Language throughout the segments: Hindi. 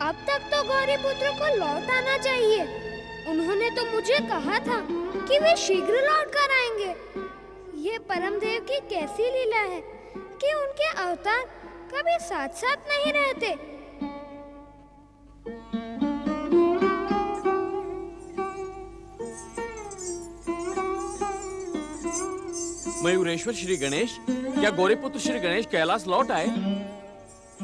अब तक तो गौरीपुत्र को लौट आना चाहिए। उन्होंने तो मुझे कहा था कि वे शीघ्र लौट कर आएंगे। ये परमदेव की कैसी लीला है कि उनके अवतार कभी साथ साथ नहीं रहते। मयूरेश्वर श्री गणेश, क्या गौरीपुत्र श्री गणेश कैलाश लौट आए?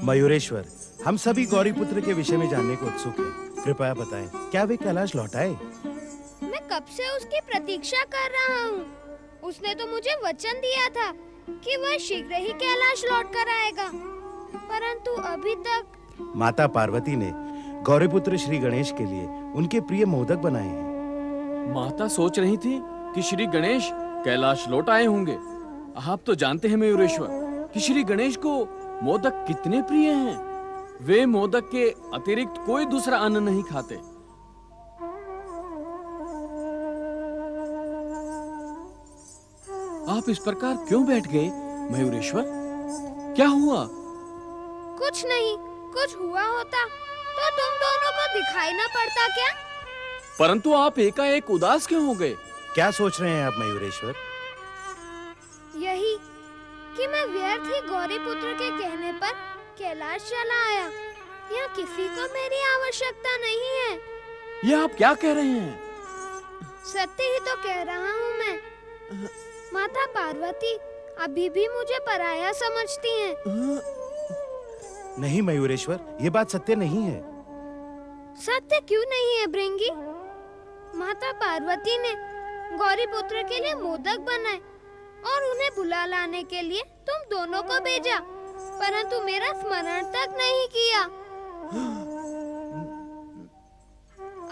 मयूरेश्वर, हम सभी गौरीपुत्र के विषय में जानने को उत्सुक हैं। कृपया बताएं, क्या वे कैलाश लौट आए? मैं कब से उसकी प्रतीक्षा कर रहा हूँ। उसने तो मुझे वचन दिया था कि वह शीघ्र ही कैलाश लौट कर आएगा, परंतु अभी तक। माता पार्वती ने गौरीपुत्र श्री गणेश के लिए उनके प्रिय मोदक बनाए हैं। माता सोच रही थी कि श्री गणेश कैलाश लौट आए होंगे। आप तो जानते हैं मयूरेश्वर कि श्री गणेश को मोदक कितने प्रिय हैं। वे मोदक के अतिरिक्त कोई दूसरा अन्न नहीं खाते। आप इस प्रकार क्यों बैठ गए मयूरेश्वर? क्या हुआ? कुछ नहीं, कुछ हुआ होता तो तुम दोनों को दिखाई ना पड़ता क्या? परंतु आप एकाएक उदास क्यों हो गए? क्या सोच रहे हैं आप मयूरेश्वर? यही कि मैं व्यर्थ ही गौरीपुत्र के कहने पर कैलाश चला आया। यहाँ किसी को मेरी आवश्यकता नहीं है। ये आप क्या कह रहे हैं? सत्य ही तो कह रहा हूँ मैं। माता पार्वती अभी भी मुझे पराया समझती हैं। नहीं मयूरेश्वर, ये बात सत्य नहीं है। सत्य क्यों नहीं है भृंगी? माता पार्वती ने गौरीपुत्र के लिए मोदक बनाए और उन्हें बुला लाने के लिए तुम दोनों को भेजा, परंतु मेरा स्मरण तक नहीं किया।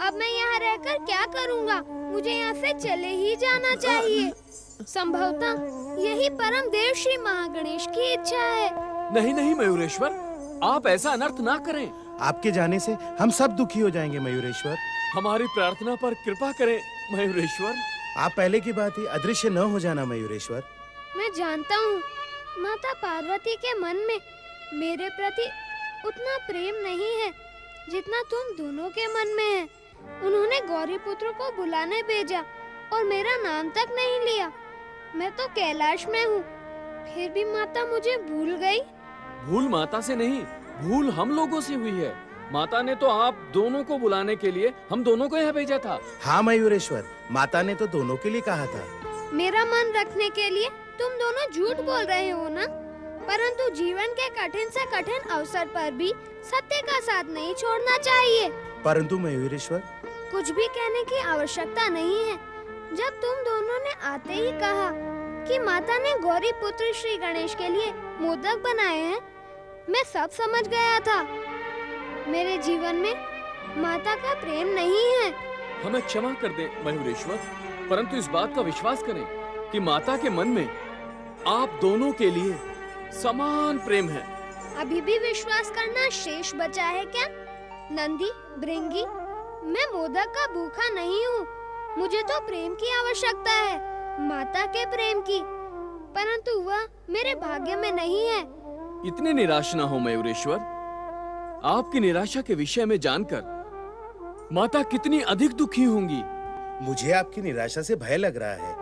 अब मैं यहाँ रहकर क्या करूँगा? मुझे यहाँ से चले ही जाना चाहिए। संभवतः यही परम देव श्री महागणेश की इच्छा है। नहीं नहीं मयूरेश्वर, आप ऐसा अनर्थ ना करें। आपके जाने से हम सब दुखी हो जाएंगे मयूरेश्वर। हमारी प्रार्थना पर कृपा करें मयूरेश्वर। आप पहले की बात ही अदृश्य न हो जाना मयूरेश्वर। मैं जानता हूँ माता पार्वती के मन में मेरे प्रति उतना प्रेम नहीं है जितना तुम दोनों के मन में है। उन्होंने गौरीपुत्र को बुलाने भेजा और मेरा नाम तक नहीं लिया। मैं तो कैलाश में हूँ, फिर भी माता मुझे भूल गई। भूल माता से नहीं, भूल हम लोगों से हुई है। माता ने तो आप दोनों को बुलाने के लिए हम दोनों को यहाँ भेजा था। हाँ मयूरेश्वर, माता ने तो दोनों के लिए कहा था। मेरा मन रखने के लिए तुम दोनों झूठ बोल रहे हो ना? परंतु जीवन के कठिन से कठिन अवसर पर भी सत्य का साथ नहीं छोड़ना चाहिए। परंतु मयूरेश्वर, कुछ भी कहने की आवश्यकता नहीं है। जब तुम दोनों ने आते ही कहा कि माता ने गौरीपुत्र श्री गणेश के लिए मोदक बनाए हैं, मैं सब समझ गया था। मेरे जीवन में माता का प्रेम नहीं है। हमें क्षमा कर दें मयूरेश्वर, परंतु इस बात का विश्वास करें कि माता के मन में आप दोनों के लिए समान प्रेम है। अभी भी विश्वास करना शेष बचा है क्या? नंदी, भृंगी, मैं मोदक का भूखा नहीं हूँ। मुझे तो प्रेम की आवश्यकता है, माता के प्रेम की, परंतु वह मेरे भाग्य में नहीं है। इतने निराश ना हो मयूरेश्वर। आपकी निराशा के विषय में जानकर माता कितनी अधिक दुखी होंगी। मुझे आपकी निराशा से भय लग रहा है।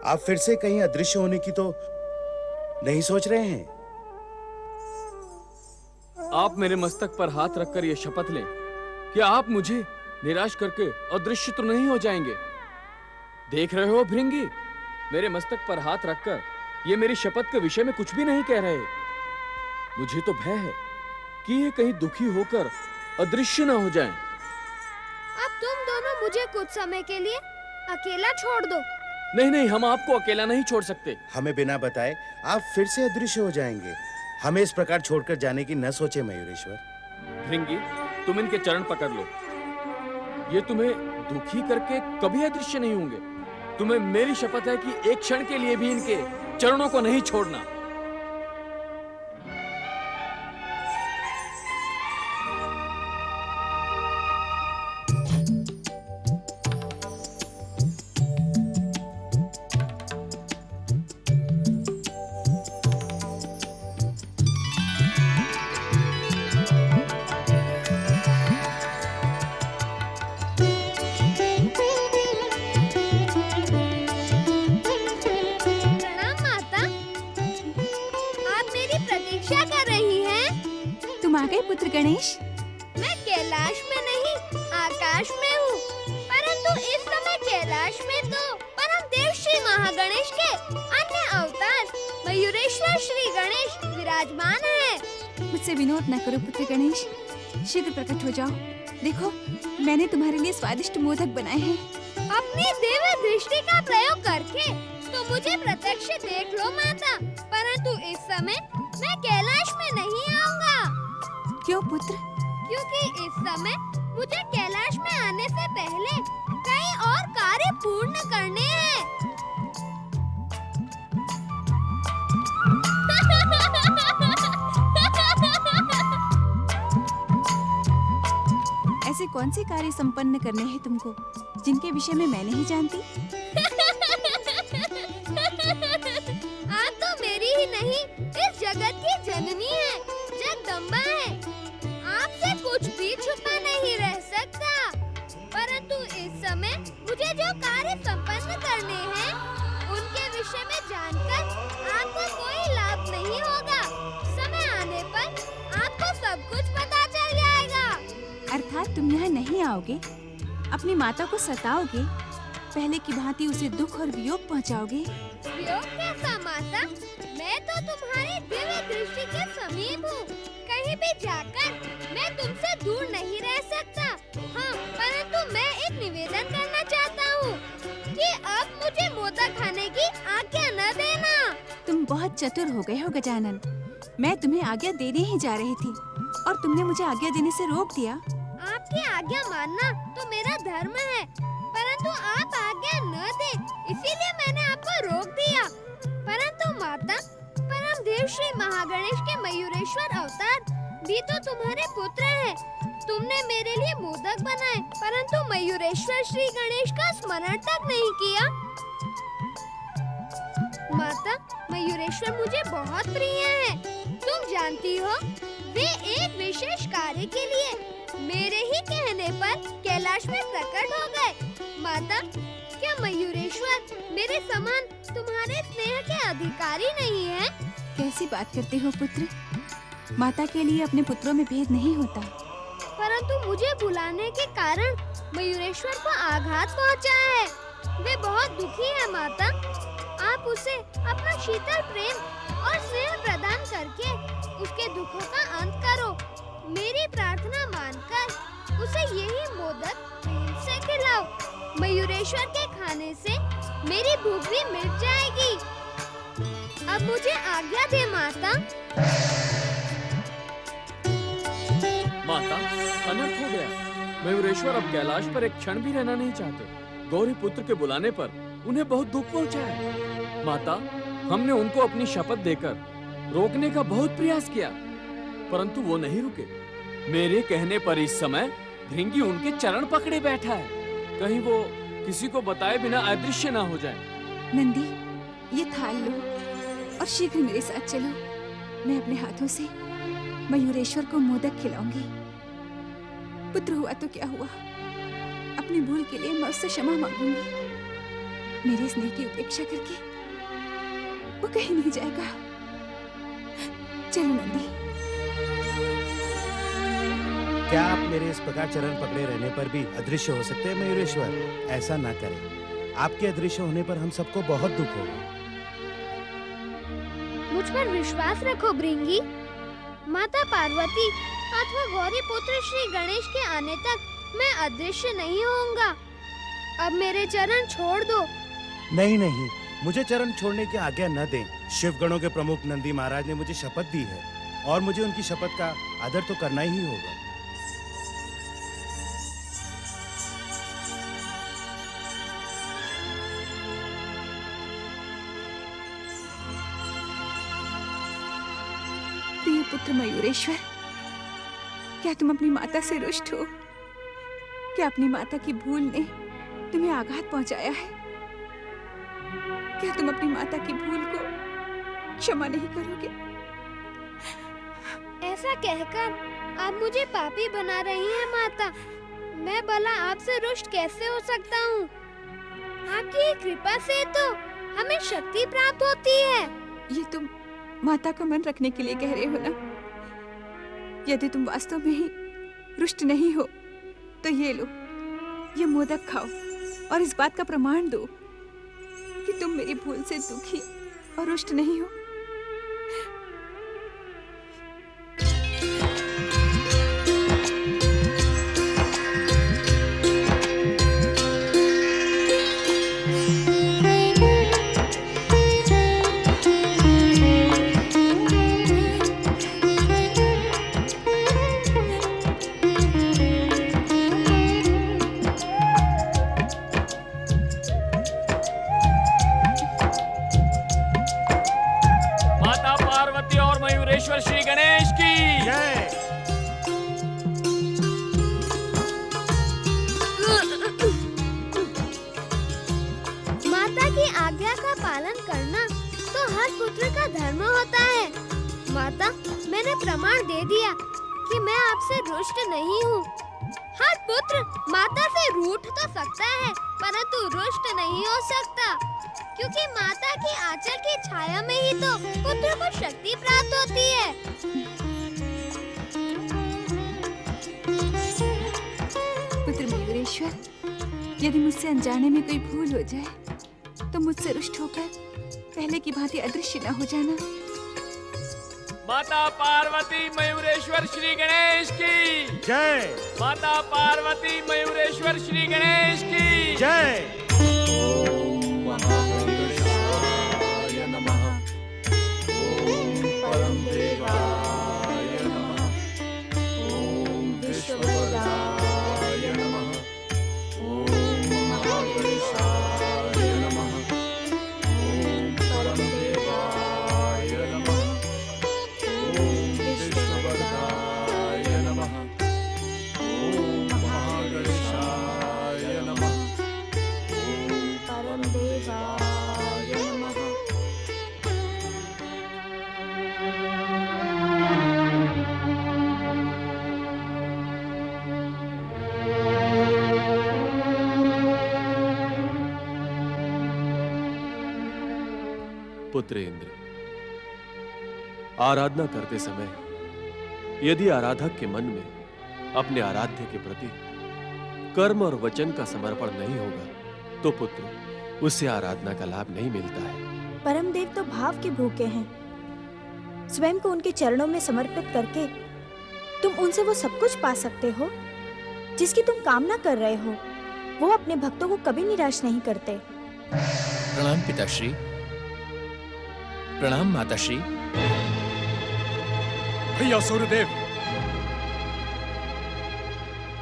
आप फिर से कहीं अदृश्य होने की तो नहीं सोच रहे हैं? आप मेरे मस्तक पर हाथ रखकर यह शपथ लें कि आप मुझे निराश करके अदृश्य तो नहीं हो जाएंगे। देख रहे हो भृंगी, मेरे मस्तक पर हाथ रखकर ये मेरी शपथ के विषय में कुछ भी नहीं कह रहे। मुझे तो भय है कि ये कहीं दुखी होकर अदृश्य ना हो जाएं। अब तुम दोनों मुझे कुछ समय के लिए अकेला छोड़ दो। नहीं नहीं, हम आपको अकेला नहीं छोड़ सकते। हमें बिना बताए आप फिर से अदृश्य हो जाएंगे। हमें इस प्रकार छोड़कर जाने की न सोचे मयूरेश्वर। भृंगी, तुम इनके चरण पकड़ लो। ये तुम्हें दुखी करके कभी अदृश्य नहीं होंगे। तुम्हें मेरी शपथ है कि एक क्षण के लिए भी इनके चरणों को नहीं छोड़ना। पुत्र गणेश? मैं कैलाश में नहीं, आकाश में हूँ। परंतु इस समय कैलाश में तो परम देव श्री महागणेश के अन्य अवतार मयूरेश्वर श्री गणेश विराजमान है। मुझसे विनोद न करो पुत्र गणेश, शीघ्र प्रकट हो जाओ। देखो, मैंने तुम्हारे लिए स्वादिष्ट मोदक बनाए हैं। अपनी दिव्य दृष्टि का प्रयोग करके तो मुझे प्रत्यक्ष देख लो माता, परंतु इस समय मैं कैलाश में नहीं आऊंगा। क्यों पुत्र? क्योंकि इस समय मुझे कैलाश में आने से पहले कई और कार्य पूर्ण करने हैं। ऐसे कौन से कार्य संपन्न करने हैं तुमको, जिनके विषय में मैं नहीं जानती? आप तो मेरी ही नहीं, इस जगत की जननी है, जगदम्बा है। आपसे कुछ भी छुपा नहीं रह सकता। परंतु इस समय मुझे जो कार्य संपन्न करने हैं, उनके विषय में जानकर आपको कोई लाभ नहीं होगा। समय आने पर आपको सब कुछ पता चल जाएगा। अर्थात तुम यहाँ नहीं आओगे, अपनी माता को सताओगे, पहले की भांति उसे दुख और वियोग पहुँचाओगे। वियोग कैसा माता? मैं तो तुम्हारी दिव्य दृष्टि के समीप हूँ। कहीं भी जाकर मैं तुमसे दूर नहीं रह सकता। हाँ, परंतु मैं एक निवेदन करना चाहता हूँ कि अब मुझे मोदक खाने की आज्ञा न देना। तुम बहुत चतुर हो गए हो गजानन। मैं तुम्हें आज्ञा देने ही जा रही थी और तुमने मुझे आज्ञा देने से रोक दिया। आपकी आज्ञा मानना तो मेरा धर्म है, परंतु आप आज्ञा न दे, इसीलिए मैंने आपको रोक दिया। परंतु माता, परम देव श्री महागणेश के मयूरेश्वर अवतार भी तो तुम्हारे पुत्र हैं। तुमने मेरे लिए मोदक बनाए, परंतु मयूरेश्वर श्री गणेश का स्मरण तक नहीं किया। माता, मयूरेश्वर मुझे बहुत प्रिय हैं। तुम जानती हो, वे एक विशेष कार्य के लिए मेरे ही कहने पर कैलाश में प्रकट हो गए। माता, क्या मयूरेश्वर मेरे समान तुम्हारे स्नेह के अधिकारी नहीं है? कैसी बात करते हो पुत्र? माता के लिए अपने पुत्रों में भेद नहीं होता। परंतु मुझे बुलाने के कारण मयूरेश्वर को आघात पहुंचा है। वे बहुत दुखी है माता। आप उसे अपना शीतल प्रेम और स्नेह प्रदान करके उसके दुखों का अंत करो। मेरी प्रार्थना मानकर उसे यही मोदक प्रेम से खिलाओ। मयूरेश्वर के खाने से मेरी भूख भी मिट जाएगी। अब मुझे आज्ञा दे माता। माता, अनर्थ हो गया। मयूरेश्वर अब कैलाश पर एक क्षण भी रहना नहीं चाहते। गौरी पुत्र के बुलाने पर उन्हें बहुत दुख पहुंचा है। माता, हमने उनको अपनी शपथ देकर रोकने का बहुत प्रयास किया, परंतु वो नहीं रुके। मेरे कहने पर इस समय भृंगी उनके चरण पकड़े बैठा है। कहीं वो किसी को बताए बिना अदृश्य ना हो जाए। नंदी, ये थाल लो और शीघ्र मेरे साथ चलो। मैं अपने हाथों से मयूरेश्वर को मोदक खिलाऊंगी। पुत्र हुआ तो क्या हुआ, अपनी भूल के लिए मैं उससे क्षमा मांगूंगी। मेरे स्नेह की उपेक्षा करके वो कहीं नहीं जाएगा। चलो नंदी। क्या आप मेरे इस प्रकार चरण पकड़े रहने पर भी अदृश्य हो सकते हैं मयूरेश्वर? ऐसा ना करें। आपके अदृश्य होने पर हम सबको बहुत दुख होगा। मुझ पर विश्वास रखो भृंगी। माता पार्वती अथवा गौरी पुत्र श्री गणेश के आने तक मैं अदृश्य नहीं होऊंगा। अब मेरे चरण छोड़ दो। नहीं नहीं, मुझे चरण छोड़ने की आज्ञा न दें। शिव गणों के प्रमुख नंदी महाराज ने मुझे शपथ दी है और मुझे उनकी शपथ का आदर तो करना ही होगा। प्रिय पुत्र मयूरेश्वर, क्या तुम अपनी माता से रुष्ट हो? क्या अपनी माता की भूल ने तुम्हें आघात पहुंचाया है? क्या तुम अपनी माता की भूल को क्षमा नहीं करोगे? ऐसा कहकर आप मुझे पापी बना रही हैं माता। मैं भला आपसे रुष्ट कैसे हो सकता हूँ? आपकी कृपा से तो हमें शक्ति प्राप्त होती है। ये तुम माता का मन रखने के लिए कह रहे हो ना? यदि तुम वास्तव में ही रुष्ट नहीं हो तो ये लो, ये मोदक खाओ और इस बात का प्रमाण दो कि तुम मेरी भूल से दुखी और रुष्ट नहीं हो। माता पार्वती और मयूरेश्वर श्री गणेश की जय। माता की आज्ञा का पालन करना तो हर पुत्र का धर्म होता है। माता, मैंने प्रमाण दे दिया कि मैं आपसे रुष्ट नहीं हूँ। हर पुत्र माता से रूठ तो सकता है, परंतु रुष्ट नहीं हो सकता, क्योंकि माता की आंचल की छाया में ही तो पुत्र को शक्ति प्राप्त होती है। पुत्र मयूरेश्वर, यदि मुझसे अनजाने में कोई भूल हो जाए तो मुझसे रुष्ट होकर पहले की भांति अदृश्य न हो जाना। माता पार्वती मयूरेश्वर श्री गणेश की जय। माता पार्वती मयूरेश्वर श्री गणेश की जय। पुत्र इंद्र, आराधना करते समय यदि आराधक के मन में अपने आराध्य के प्रति कर्म और वचन का समर्पण नहीं होगा तो पुत्र उससे आराधना का लाभ नहीं मिलता है। परमदेव तो भाव के भूखे हैं। स्वयं को उनके चरणों में समर्पित करके तुम उनसे वो सब कुछ पा सकते हो जिसकी तुम कामना कर रहे हो। वो अपने भक्तों को कभी निराश नहीं करते। प्रणाम पिताश्री। प्रणाम माताश्री। भैया सूर्यदेव,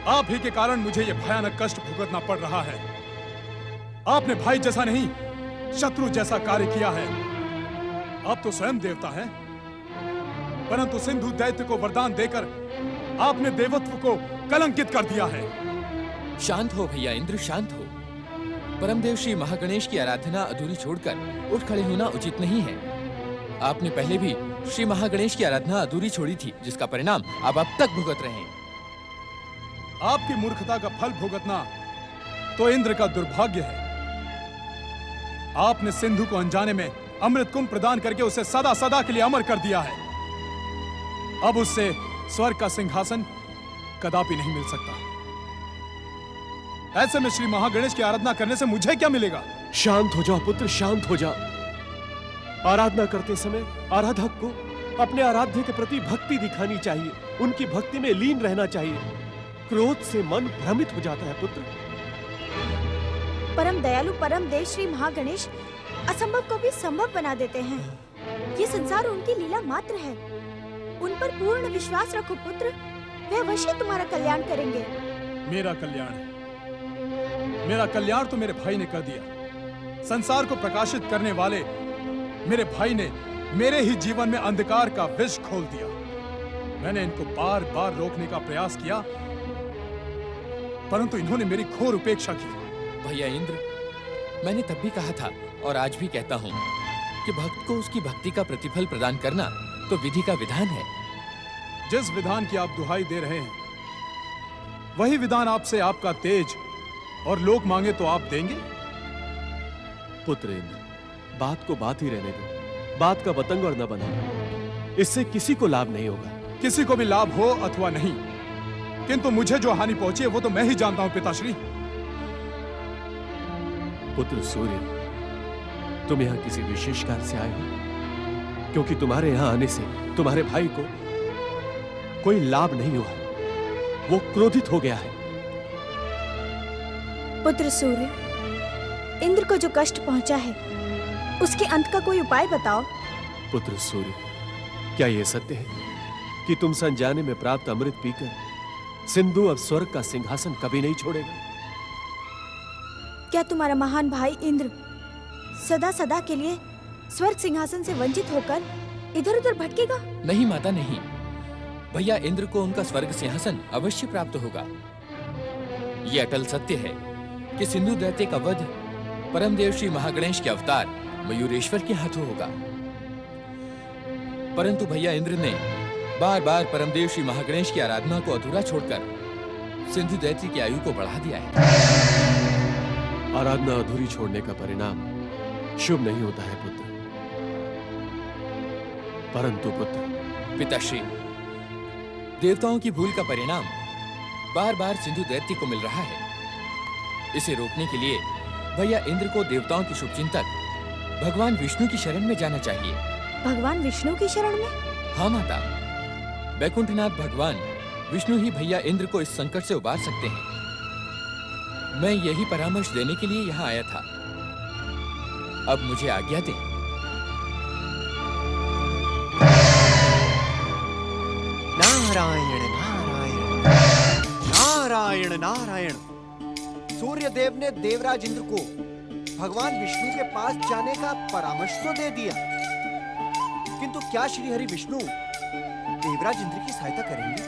आप ही के कारण मुझे यह भयानक कष्ट भुगतना पड़ रहा है। आपने भाई जैसा नहीं शत्रु जैसा कार्य किया है। आप तो स्वयं देवता हैं, परंतु सिंधु दैत्य को वरदान देकर आपने देवत्व को कलंकित कर दिया है। शांत हो भैया इंद्र, शांत हो। परमदेव श्री महागणेश की आराधना अधूरी छोड़कर उठ खड़े होना उचित नहीं है। आपने पहले भी श्री महागणेश की आराधना अधूरी छोड़ी थी, जिसका परिणाम आप अब तक भुगत रहे हैं। आपकी मूर्खता का फल भुगतना तो इंद्र का दुर्भाग्य है। आपने सिंधु को अनजाने में अमृत कुंभ प्रदान करके उसे सदा सदा के लिए अमर कर दिया है। अब उससे स्वर्ग का सिंहासन कदापि नहीं मिल सकता। ऐसे में श्री महागणेश की आराधना करने से मुझे क्या मिलेगा? शांत हो जाओ पुत्र, शांत हो जाओ। आराधना करते समय आराधक को अपने आराध्य के प्रति भक्ति दिखानी चाहिए, उनकी भक्ति में लीन रहना चाहिए। क्रोध से मन भ्रमित हो जाता है पुत्र। परम दयालु परम देव श्री महागणेश असंभव को भी संभव बना देते हैं। ये संसार उनकी लीला मात्र है। उन पर पूर्ण विश्वास रखो पुत्र, वे अवश्य तुम्हारा कल्याण करेंगे। मेरा कल्याण? मेरा कल्याण तो मेरे भाई ने कर दिया। संसार को प्रकाशित करने वाले मेरे भाई ने मेरे ही जीवन में अंधकार का विष खोल दिया। मैंने इनको बार बार रोकने का प्रयास किया, परंतु इन्होंने मेरी घोर उपेक्षा की। भैया इंद्र, मैंने तब भी कहा था और आज भी कहता हूँ कि भक्त को उसकी भक्ति का प्रतिफल प्रदान करना तो विधि का विधान है। जिस विधान की आप दुहाई दे रहे हैं, वही विधान आपसे आपका तेज और लोक मांगे तो आप देंगे? पुत्र इंद्र, बात को बात ही रहने दो। बात का बतंग और न बनाओ, इससे किसी को लाभ नहीं होगा। किसी को भी लाभ हो अथवा नहीं, किंतु मुझे जो हानि पहुंची है वो तो मैं ही जानता हूं पिताश्री। पुत्र सूर्य, तुम यहाँ किसी विशेष कार्य से आए हो? क्योंकि तुम्हारे यहाँ आने से तुम्हारे भाई को कोई लाभ नहीं हुआ, वो क्रोधित हो गया है। पुत्र सूर्य, इंद्र को जो कष्ट पहुंचा है उसके अंत का कोई उपाय बताओ। पुत्र सूर्य, क्या यह सत्य है कि तुम संजाने में प्राप्त अमृत पीकर सिंधु अब स्वर्ग का सिंहासन कभी नहीं छोड़ेगा? क्या तुम्हारा महान भाई इंद्र सदा सदा के लिए स्वर्ग सिंहासन से वंचित होकर इधर उधर भटकेगा? नहीं माता नहीं, भैया इंद्र को उनका स्वर्ग सिंहासन अवश्य प्राप्त होगा। ये अटल सत्य है कि सिंधु दैत्य का वध परमदेव श्री महागणेश के अवतार मयूरेश्वर के हाथों होगा। परंतु भैया इंद्र ने बार बार परमदेव श्री महागणेश की आराधना को अधूरा छोड़कर सिंधु दैत्य की आयु को बढ़ा दिया है। आराधना अधूरी छोड़ने का परिणाम शुभ नहीं होता है पुत्र। परंतु पुत्र, पिताश्री, देवताओं की भूल का परिणाम बार बार सिंधु दैत्य को मिल रहा है। इसे रोकने के लिए भैया इंद्र को देवताओं की शुभचिंतक भगवान विष्णु की शरण में जाना चाहिए। भगवान विष्णु की शरण में? हाँ माता, वैकुंठनाथ भगवान विष्णु ही भैया इंद्र को इस संकट से उबार सकते हैं। मैं यही परामर्श देने के लिए यहाँ आया था। अब मुझे आज्ञा दें। नारायण नारायण नारायण नारायण। सूर्यदेव ने देवराज इंद्र को भगवान विष्णु के पास जाने का परामर्श तो दे दिया, किंतु क्या श्री हरि विष्णु देवराज इंद्र की सहायता करेंगे?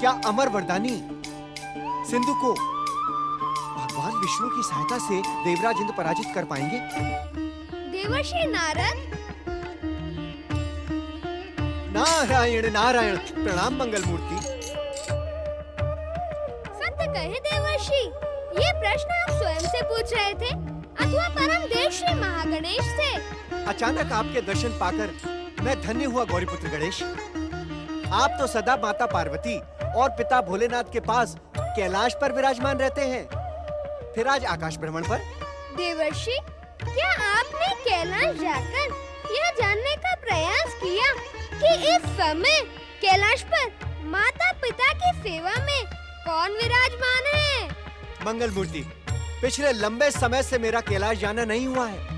क्या अमर वरदानी सिंधु को भगवान विष्णु की सहायता से देवराज इंद्र पराजित कर पाएंगे? देवर्षि नारद। नारायण नारायण। प्रणाम मंगल मूर्ति। सत्य कहे देवर्षि, ये प्रश्न आप स्वयं से पूछ रहे थे अथवा परम देव श्री महागणेश से? अचानक आपके दर्शन पाकर मैं धन्य हुआ गौरीपुत्र गणेश। आप तो सदा माता पार्वती और पिता भोलेनाथ के पास कैलाश पर विराजमान रहते हैं, फिर आज आकाश भ्रमण पर। देवर्षि, क्या आपने कैलाश जाकर यह जानने का प्रयास किया कि इस समय कैलाश पर माता पिता की सेवा में कौन विराजमान है? मंगल मूर्ति, पिछले लंबे समय से मेरा कैलाश जाना नहीं हुआ है।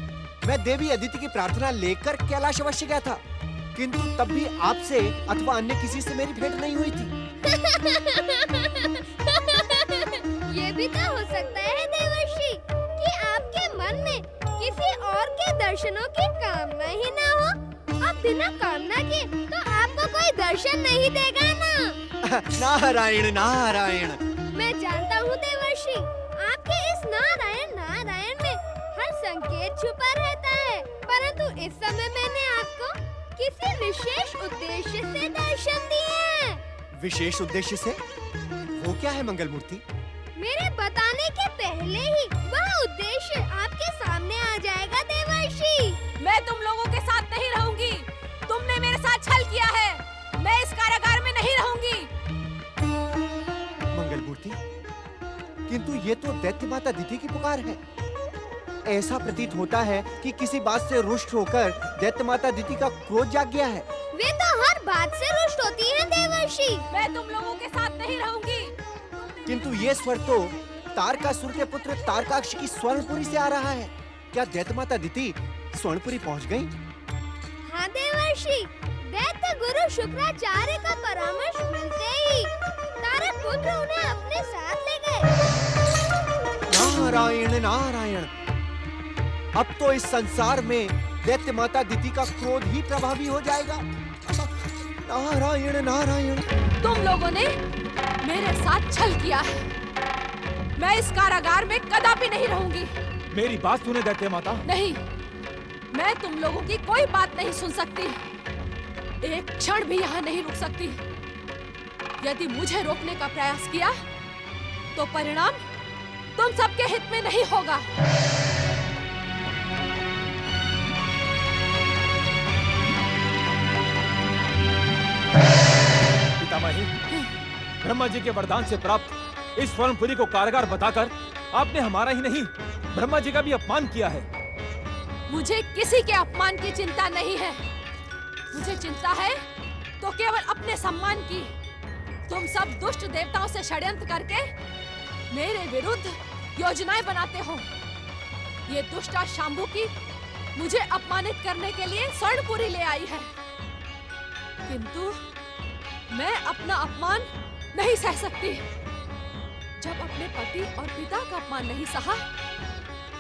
मैं देवी अदिति की प्रार्थना लेकर कैलाश अवश्य गया था, किंतु तब भी आपसे अथवा अन्य किसी से मेरी भेंट नहीं हुई थी। ये भी तो हो सकता है देवर्षि कि आपके मन में किसी और के दर्शनों की कामना ही ना हो। अब बिना कामना के तो आपको कोई दर्शन नहीं देगा ना। नारायण नारायण। मैं जानता हूँ देवर्षि, आपके इस नारायण नारायण में हर संकेत छुपा रहता है, परंतु इस समय मैंने आपको किसी विशेष उद्देश्य से दर्शन दिए हैं। विशेष उद्देश्य से? वो क्या है मंगल मूर्ति? मेरे बताने के पहले ही वह उद्देश्य आपके सामने आ जाएगा देवर्षि। मैं तुम लोगों के साथ नहीं रहूंगी। तुमने मेरे साथ छल किया है। मैं इस कारागार में नहीं रहूंगी। मंगल मूर्ति, किंतु ये तो दैत्य माता अदिति की पुकार है। ऐसा प्रतीत होता है कि किसी बात से रुष्ट होकर दैत्य माता अदिति का क्रोध जाग गया है। वे तो हर बात से रुष्ट होती है देवर्षि। मैं तुम लोगों के साथ नहीं रहूंगी। किंतु ये स्वर तो तारकासुर के पुत्र तारकाक्ष की स्वर्णपुरी से आ रहा है। क्या दैत्य माता अदिति स्वर्णपुरी पहुंच गई? हाँ देवर्षि, दैत्य गुरु शुक्राचार्य का परामर्श मिलते ही तारक पुत्र उन्हें अपने साथ ले गए। नारायण नारायण। अब तो इस संसार में दैत्य माता अदिति का क्रोध ही प्रभावी हो जाएगा। नारायण नारायण। तुम लोगों ने मेरे साथ छल किया है। मैं इस कारागार में कदापि नहीं रहूंगी। मेरी बात सुने दैत्य माता। नहीं, मैं तुम लोगों की कोई बात नहीं सुन सकती। एक क्षण भी यहाँ नहीं रुक सकती। यदि मुझे रोकने का प्रयास किया तो परिणाम तुम सबके हित में नहीं होगा। पितामही, ब्रह्मा जी के वरदान से प्राप्त इस स्वर्णपुरी को कारागार बताकर आपने हमारा ही नहीं ब्रह्मा जी का भी अपमान किया है। मुझे किसी के अपमान की चिंता नहीं है। मुझे चिंता है तो केवल अपने सम्मान की। तुम सब दुष्ट देवताओं से षड्यंत्र करके मेरे विरुद्ध योजनाएं बनाते हो। ये दुष्टा शांभू की मुझे अपमानित करने के लिए स्वर्णपुरी ले आई है, किंतु मैं अपना अपमान नहीं सह सकती। जब अपने पति और पिता का अपमान नहीं सहा,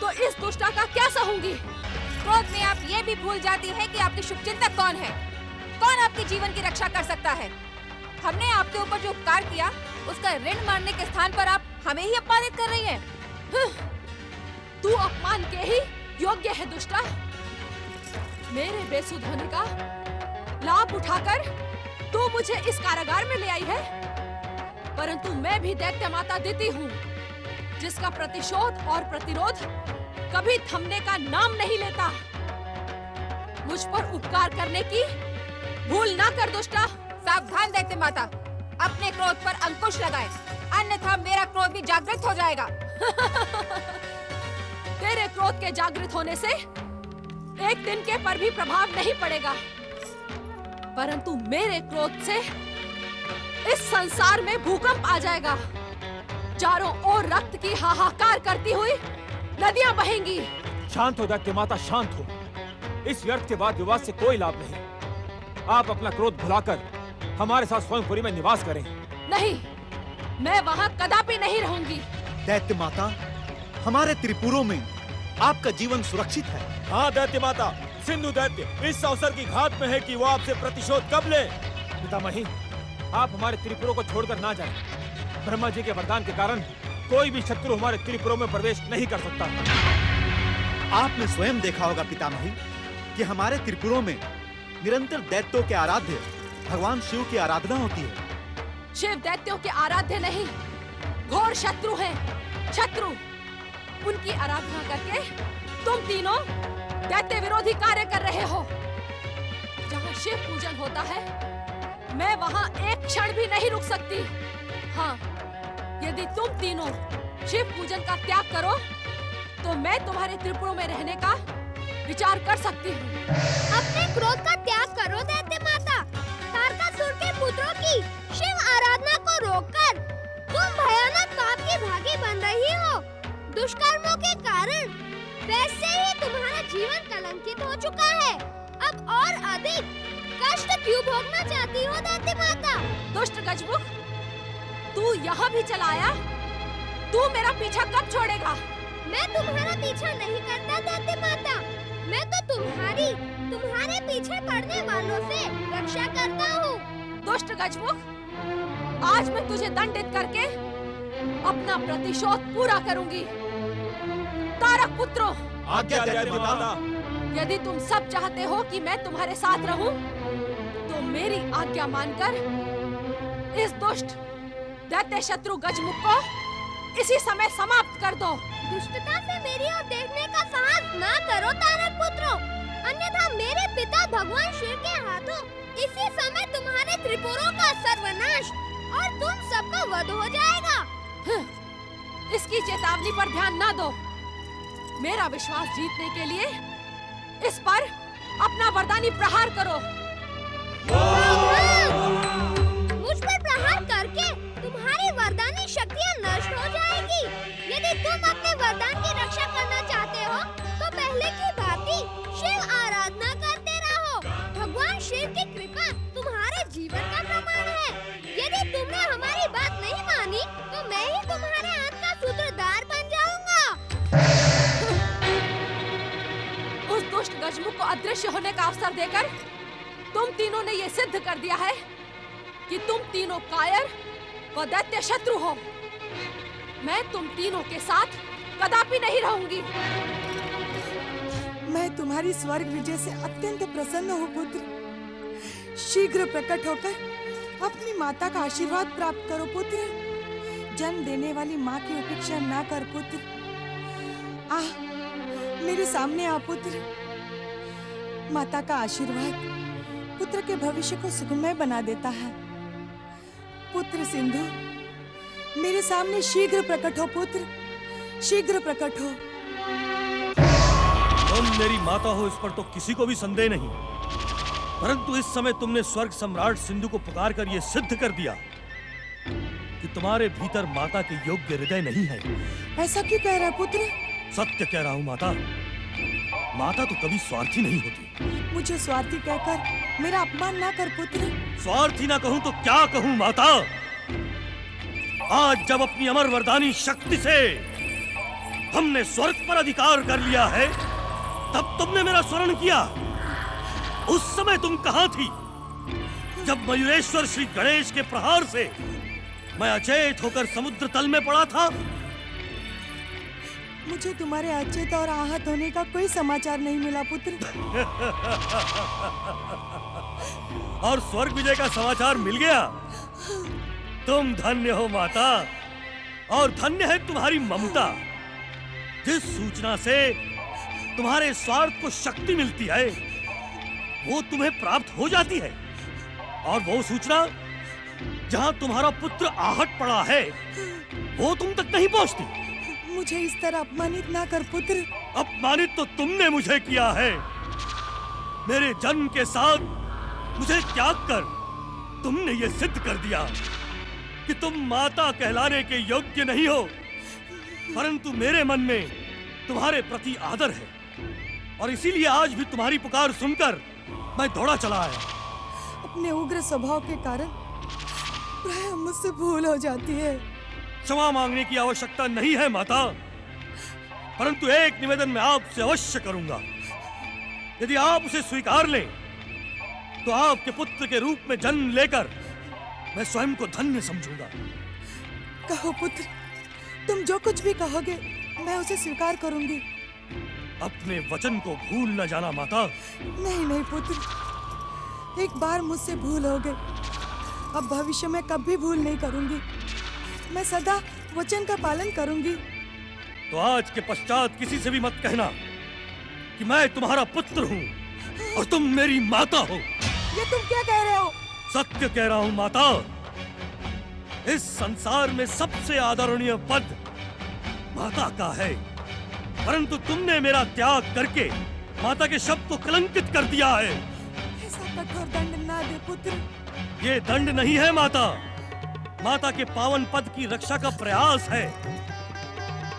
तो इस दुष्टा का क्या सहूंगी? क्रोध में आप ये भी भूल जाती है कि आपके शुभचिंतक कौन है, कौन आपके जीवन की रक्षा कर सकता है। हमने आपके ऊपर जो उपकार किया, उसका ऋण मारने के स्थान पर आप हमें ही अपमानित कर रही हैं। तू अपमान के ही योग्य है दुष्टा। मेरे बेसुध होने का लाभ उठाकर तू मुझे इस कारागार में ले आई है, परंतु मैं भी दैत्य माता देती हूँ, जिसका प्रतिशोध और प्रतिरोध कभी थमने का नाम नहीं लेता। मुझ पर उपकार करने की भूल ना कर दुष्टा। सावधान दैत्य माता, अपने क्रोध पर अंकुश लगाए, अन्यथा मेरा क्रोध भी जागृत हो जाएगा। तेरे क्रोध के जागृत होने से एक दिन के पर भी प्रभाव नहीं पड़ेगा, परंतु मेरे क्रोध से इस संसार में भूकंप आ जाएगा। चारों ओर रक्त की हाहाकार करती हुई नदियां बहेंगी। शांत हो दैत्य माता, शांत हो। इस व्यर्थ के वाद विवाद से कोई लाभ नहीं। आप अपना क्रोध भुलाकर हमारे साथ स्वर्णपुरी में निवास करें। नहीं, मैं वहाँ कदापि नहीं रहूंगी। दैत्य माता, हमारे त्रिपुरों में आपका जीवन सुरक्षित है। हाँ दैत्य माता, सिंधु दैत्य इस अवसर की घात में है कि वो आपसे प्रतिशोध कब ले। पितामही, आप हमारे त्रिपुरों को छोड़कर ना जाएं। ब्रह्मा जी के वरदान के कारण कोई भी शत्रु हमारे त्रिपुरों में प्रवेश नहीं कर सकता। आपने स्वयं देखा होगा पितामही कि हमारे त्रिपुरों में निरंतर दैत्यों के आराध्य भगवान शिव की आराधना होती है। शिव दैत्यों के आराध्य नहीं, घोर शत्रु हैं। शत्रु, उनकी आराधना करके तुम तीनों दैत्य विरोधी कार्य कर रहे हो। जहाँ शिव पूजन होता है, मैं वहाँ एक क्षण भी नहीं रुक सकती। हाँ, यदि तुम तीनों शिव पूजन का त्याग करो, तो मैं तुम्हारे त्रिपुरों में रहने का विचार कर सकती हूँ। अपने क्रोध का त्याग करो दैत्य माता। तारकासुर के पुत्रों की शिव आराधना को रोककर तुम भयानक पाप की भागी बन रही हो। दुष्कर्मों के कारण वैसे ही तुम्हारा जीवन कलंकित हो चुका है। अब और अधिक कष्ट क्यों भोगना चाहती हो दैत्य माता? दुष्ट गजमुख, तू यहाँ भी चला आया? तू मेरा पीछा कब छोड़ेगा? मैं तुम्हारा पीछा नहीं करता दैत्य माता। मैं तो तुम्हारे पीछे पड़ने वालों से रक्षा करता हूँ। दुष्ट गजमुख, आज मैं तुझे दंडित करके अपना प्रतिशोध पूरा करूंगी। तारक पुत्रों, आज्ञा दैत्य माता। यदि तुम सब चाहते हो कि मैं तुम्हारे साथ रहूं, तो मेरी आज्ञा मानकर इस दुष्ट दैत्य शत्रु गजमुख को इसी समय समाप्त कर दो। दुष्टता से मेरी ओर देखने का साहस ना करो तारक पुत्रों, अन्यथा मेरे पिता भगवान शिव के हाथों इसी समय तुम्हारे त्रिपुरों का सर्वनाश और तुम सबका वध हो जाएगा। इसकी चेतावनी पर ध्यान ना दो। मेरा विश्वास जीतने के लिए इस पर अपना वरदानी प्रहार करो। मुझ पर प्रहार करके तुम्हारी वरदानी शक्तियाँ नष्ट हो जाएगी। यदि तुम अपने वरदान की रक्षा करना चाहते हो, तो पहले की भांति शिव आराधना करते रहो। भगवान शिव की कृपा तुम्हारे जीवन का प्रमाण है। यदि तुमने हमारी बात नहीं मानी, तो मैं ही तुम्हारे हाथ का सूत्रधार बन जाऊंगा। उस दुष्ट गजमुख को अदृश्य होने का अवसर देकर तुम तीनों ने ये सिद्ध कर दिया है कि तुम तीनों कायर व दैत्य शत्रु हो। मैं तुम तीनों के साथ कदापि नहीं रहूंगी। मैं तुम्हारी स्वर्ग विजय से अत्यंत प्रसन्न हूँ पुत्र। शीघ्र प्रकट होकर अपनी माता का आशीर्वाद प्राप्त करो पुत्र। जन्म देने वाली माँ की उपेक्षा ना कर पुत्र। मेरे सामने आ पुत्र। माता का आशीर्वाद पुत्र के भविष्य को सुखमय बना देता है। पुत्र सिंधु, मेरे सामने शीघ्र प्रकट हो पुत्र, शीघ्र प्रकट हो। तुम मेरी माता हो, इस पर तो किसी को भी संदेह नहीं, परंतु इस समय तुमने स्वर्ग सम्राट सिंधु को पुकार कर यह सिद्ध कर दिया कि तुम्हारे भीतर माता के योग्य हृदय नहीं है। ऐसा क्यों कह रहा है पुत्र? सत्य कह रहा हूँ माता, माता तो कभी स्वार्थी नहीं होती। मुझे स्वार्थी कहकर मेरा अपमान ना कर पुत्र। स्वार्थी ना कहूँ तो क्या कहूँ माता? आज जब अपनी अमर वरदानी शक्ति से हमने स्वर्ग पर अधिकार कर लिया है, तब तुमने मेरा स्मरण किया। उस समय तुम कहाँ थी जब मयूरेश्वर श्री गणेश के प्रहार से मैं अचेत होकर समुद्र तल में पड़ा था? मुझे तुम्हारे अचेत और आहत होने का कोई समाचार नहीं मिला पुत्र। और स्वर्ग विजय का समाचार मिल गया? तुम धन्य हो माता, और धन्य है तुम्हारी ममता। जिस सूचना से तुम्हारे स्वार्थ को शक्ति मिलती है, वो तुम्हें प्राप्त हो जाती है, और वो सूचना जहां तुम्हारा पुत्र आहत पड़ा है, वो तुम तक नहीं पहुंचती। मुझे इस तरह अपमानित ना कर पुत्र। अपमानित तो तुमने मुझे किया है। मेरे जन्म के साथ मुझे त्याग कर तुमने ये सिद्ध कर दिया कि तुम माता कहलाने के योग्य नहीं हो, परंतु मेरे मन में तुम्हारे प्रति आदर है, और इसीलिए आज भी तुम्हारी पुकार सुनकर मैं दौड़ा चला आया। अपने उग्र स्वभाव के कारण प्राय मुझसे भूल हो जाती है। क्षमा मांगने की आवश्यकता नहीं है माता, परंतु एक निवेदन मैं आपसे अवश्य करूंगा। यदि आप उसे स्वीकार लें, तो आपके पुत्र के रूप में जन्म लेकर मैं स्वयं को धन्य समझूंगा। कहो पुत्र, तुम जो कुछ भी कहोगे मैं उसे स्वीकार करूंगी। अपने वचन को भूल न जाना माता। नहीं नहीं पुत्र, एक बार मुझसे भूल हो गई, अब भविष्य में कभी भूल नहीं करूंगी। मैं सदा वचन का पालन करूंगी। तो आज के पश्चात किसी से भी मत कहना कि मैं तुम्हारा पुत्र हूँ और तुम मेरी माता हो। ये तुम क्या कह रहे हो? सत्य कह रहा हूँ माता। इस संसार में सबसे आदरणीय पद माता का है, परंतु तुमने मेरा त्याग करके माता के शब्द को कलंकित कर दिया है। ऐसा कठोर दंड ना दे पुत्र। ये दंड नहीं है माता, माता के पावन पद की रक्षा का प्रयास है।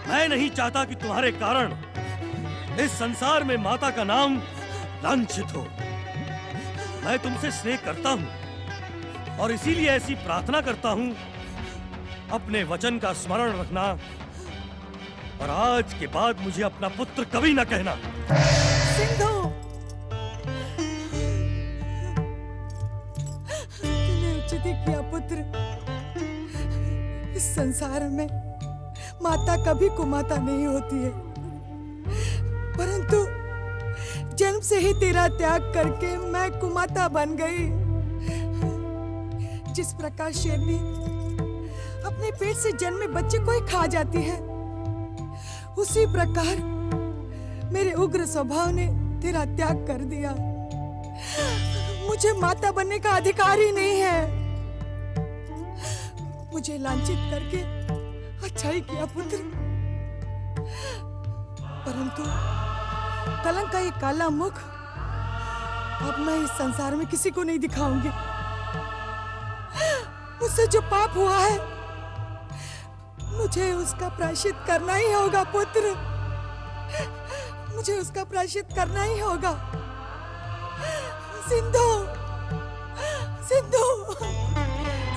मैं नहीं चाहता कि तुम्हारे कारण इस संसार में माता का नाम लांछित हो। मैं तुमसे स्नेह करता हूँ और इसीलिए ऐसी प्रार्थना करता हूँ, अपने वचन का स्मरण रखना और आज के बाद मुझे अपना पुत्र कभी न कहना। सिंधु, तूने उचित ही किया पुत्र। इस संसार में माता कभी कुमाता नहीं होती है, परंतु जन्म से ही तेरा त्याग करके मैं कुमाता बन गई। जिस प्रकार शेरनी अपने पेट से जन्मे बच्चे को ही खा जाती है, उसी प्रकार मेरे उग्र स्वभाव ने तेरा त्याग कर दिया। मुझे माता बनने का अधिकार ही नहीं है। मुझे लांछित करके अच्छा ही किया पुत्र, परंतु कलंक का ये काला मुख अब मैं इस संसार में किसी को नहीं दिखाऊंगी। मुझसे जो पाप हुआ है, मुझे उसका प्रायश्चित करना ही होगा पुत्र। मुझे उसका प्रायश्चित करना ही होगा। सिंधु, सिंधु,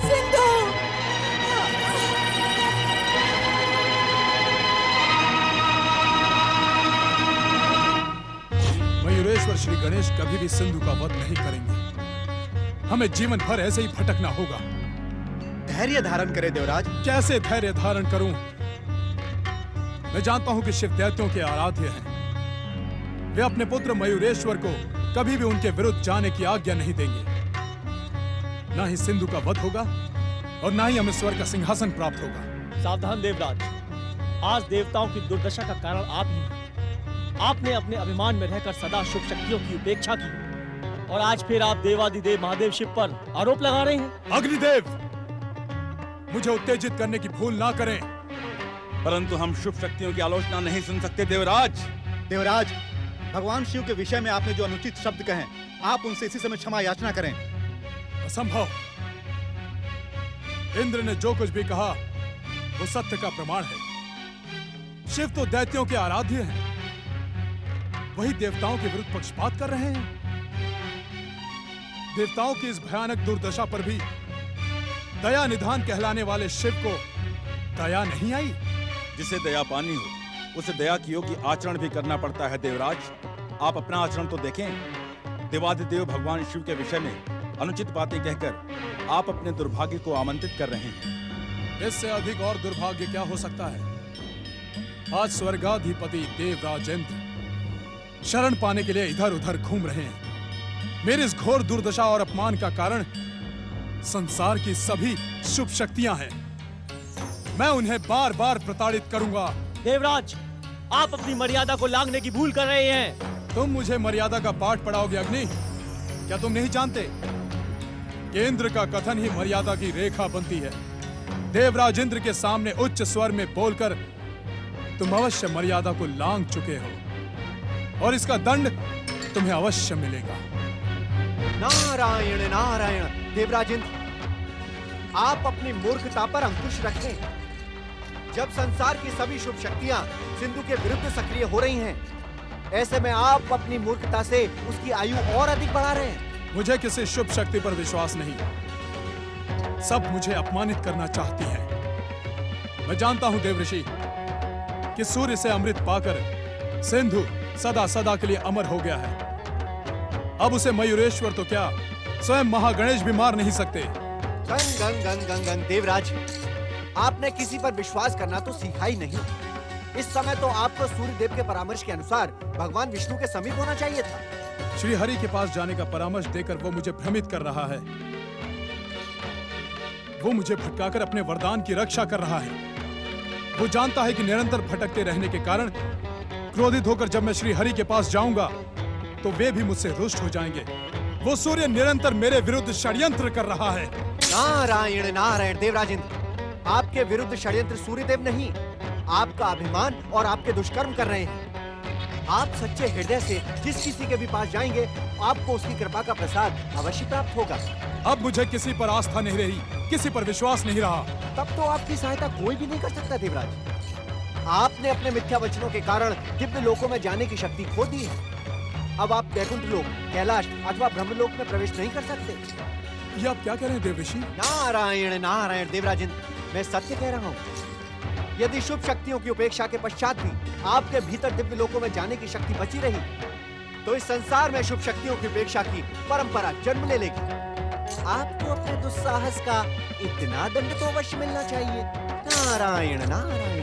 सिंधु। मयूरेश्वर श्री गणेश कभी भी सिंधु का वध नहीं करेंगे। हमें जीवन भर ऐसे ही भटकना होगा। धैर्य धारण करे देवराज। कैसे धैर्य धारण करूं? मैं जानता हूं कि शिव दैत्यों के आराध्य हैं। वे अपने पुत्र मयूरेश्वर को कभी भी उनके विरुद्ध जाने की आज्ञा नहीं देंगे। ना ही सिंधु का वध होगा और ना ही हमें स्वर्ग का सिंहासन प्राप्त होगा। सावधान देवराज, आज देवताओं की दुर्दशा का कारण आप ही हैं। आपने अपने अभिमान में रहकर सदा शुभ शक्तियों की उपेक्षा की और आज फिर आप देवादिदेव महादेव शिव पर आरोप लगा रहे हैं। अग्निदेव, मुझे उत्तेजित करने की भूल ना करें। परंतु हम शुभ शक्तियों की आलोचना नहीं सुन सकते देवराज। देवराज, भगवान शिव के विषय में आपने जो अनुचित शब्द कहे, आप उनसे इसी समय क्षमा याचना करें। असंभव। इंद्र ने जो कुछ भी कहा वो सत्य का प्रमाण है। शिव तो दैत्यों के आराध्य हैं, वही देवताओं के विरुद्ध पक्षपात कर रहे हैं। देवताओं की इस भयानक दुर्दशा पर भी दया निधान कहलाने वाले शिव को दया नहीं आई। जिसे दया पानी हो उसे दया की योग्य आचरण भी करना पड़ता है देवराज। आप अपना आचरण तो देखें। देवादिदेव भगवान शिव के विषय में अनुचित बातें कहकर आप अपने दुर्भाग्य को आमंत्रित कर रहे हैं। इससे अधिक और दुर्भाग्य क्या हो सकता है। आज स्वर्गाधिपति देवराज इंद्र शरण पाने के लिए इधर उधर घूम रहे हैं। मेरी इस घोर दुर्दशा और अपमान का कारण संसार की सभी शुभ शक्तियां हैं। मैं उन्हें बार बार प्रताड़ित करूंगा। देवराज, आप अपनी मर्यादा को लांघने की भूल कर रहे हैं। तुम मुझे मर्यादा का पाठ पढ़ाओगे अग्नि? क्या तुम नहीं जानते कि इंद्र का कथन ही मर्यादा की रेखा बनती है। देवराज इंद्र के सामने उच्च स्वर में बोलकर तुम अवश्य मर्यादा को लांघ चुके हो और इसका दंड तुम्हें अवश्य मिलेगा। नारायण नारायण। देवराज इंद्र, आप अपनी मूर्खता पर अंकुश रखें। जब संसार की सभी शुभ शक्तियां सिंधु के विरुद्ध सक्रिय हो रही हैं, ऐसे में आप अपनी मूर्खता से उसकी आयु और अधिक बढ़ा रहे हैं। मुझे किसी शुभ शक्ति पर विश्वास नहीं। सब मुझे अपमानित करना चाहती हैं। मैं जानता हूं देवऋषि कि सूर्य से अमृत पाकर सिंधु सदा सदा के लिए अमर हो गया है। अब उसे मयूरेश्वर तो क्या स्वयं महागणेश भी मार नहीं सकते। गंग गंग गंग गंग गंग। देवराज, आपने किसी पर विश्वास करना तो सीखा ही नहीं। इस समय तो आपको सूर्य देव के परामर्श के अनुसार भगवान विष्णु के समीप होना चाहिए था। श्री हरि के पास जाने का परामर्श देकर वो मुझे भ्रमित कर रहा है। वो मुझे भटकाकर अपने वरदान की रक्षा कर रहा है। वो जानता है कि निरंतर भटकते रहने के कारण क्रोधित होकर जब मैं श्री हरि के पास जाऊंगा तो वे भी मुझसे रुष्ट हो जाएंगे। वो सूर्य निरंतर मेरे विरुद्ध षड्यंत्र कर रहा है। नारायण नारायण। देवराज इंद्र, आपके विरुद्ध षड्यंत्र सूर्यदेव नहीं, आपका अभिमान और आपके दुष्कर्म कर रहे हैं। आप सच्चे हृदय से जिस किसी के भी पास जाएंगे, आपको उसकी कृपा का प्रसाद अवश्य प्राप्त होगा। अब मुझे किसी पर आस्था नहीं रही, किसी पर विश्वास नहीं रहा। तब तो आपकी सहायता कोई भी नहीं कर सकता देवराज। आपने अपने मिथ्या वचनों के कारण दिव्य लोकों में जाने की शक्ति खो दी है। अब आप वैकुंठ लोक, कैलाश अथवा ब्रह्मलोक में प्रवेश नहीं कर सकते। ये आप क्या कह रहे हैं देवऋषि? नारायण नारायण। देवराज इंद्र, मैं सत्य कह रहा हूँ। यदि शुभ शक्तियों की उपेक्षा के पश्चात भी आपके भीतर दिव्य लोकों में जाने की शक्ति बची रही, तो इस संसार में शुभ शक्तियों की उपेक्षा की परंपरा जन्म ले लेगी। आपको अपने दुस्साहस का इतना दंड तो अवश्य मिलना चाहिए। नारायण नारायण।